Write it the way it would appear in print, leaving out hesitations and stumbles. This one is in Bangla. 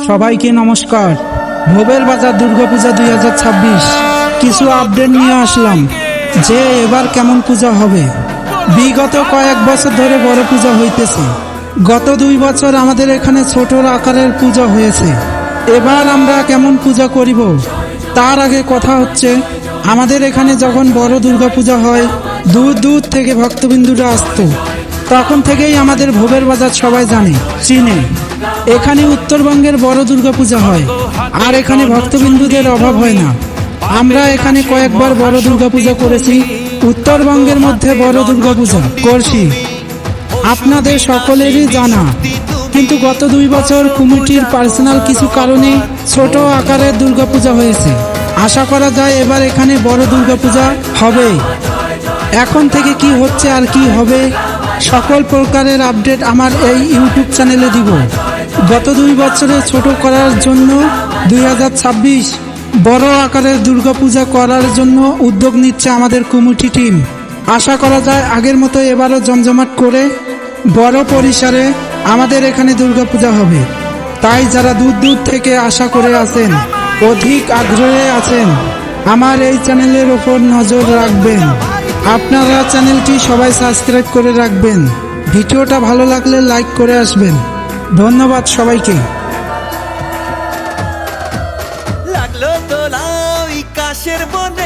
সবাইকে নমস্কার। ভোবের বাজার দুর্গাপূজা 2026 কিছু আপডেট নিয়ে আসলাম যে এবার কেমন পূজা হবে। বিগত কয়েক বছর ধরে বড় পূজা হইতেছে। গত 2 বছর আমাদের এখানে ছোট আকারের পূজা হয়েছে। এবার আমরা কেমন পূজা করিব তার আগে কথা হচ্ছে, আমাদের এখানে যখন বড় দুর্গাপূজা হয় দূর দূর থেকে ভক্তবিন্দুরা আসতো। তখন থেকেই আমাদের ভোবের বাজার সবাই জানে চিনে। এখানে উত্তরবঙ্গের বড় দুর্গাপূজা হয় আর এখানে ভক্তবিন্দুদের অভাব হয় না। আমরা এখানে কয়েকবার বড় দুর্গাপূজা করেছি। উত্তরবঙ্গের মধ্যে বড় দুর্গাপূজা করছি আপনাদের সকলেরই জানা। কিন্তু গত 2 বছর কমিটির পার্সোনাল কিছু কারণে ছোট আকারের দুর্গাপূজা হয়েছে। আশা করা যায় এবার এখানে বড় দুর্গাপূজা হবে। এখন থেকে কি হচ্ছে আর কি হবে সকল প্রকারের আপডেট আমার এই ইউটিউব চ্যানেলে দিব। গত 2 বছরে ছোট করার জন্য 2026 বড় আকারের দুর্গাপূজা করার জন্য উদ্যোগ নিচ্ছে আমাদের কমিটি টিম। আশা করা যায় আগের মতো এবারও জমজমাট করে বড় পরিসরে আমাদের এখানে দুর্গাপূজা হবে। তাই যারা দূর দূর থেকে আশা করে আছেন, অধিক আগ্রহে আছেন, আমার এই চ্যানেলের ওপর নজর রাখবেন। আপনারা চ্যানেলটি সবাই সাবস্ক্রাইব করে রাখবেন। ভিডিওটা ভালো লাগলে লাইক করে আসবেন। ধন্যবাদ সবাইকে। লাগলো দোলা ওই কাশের বন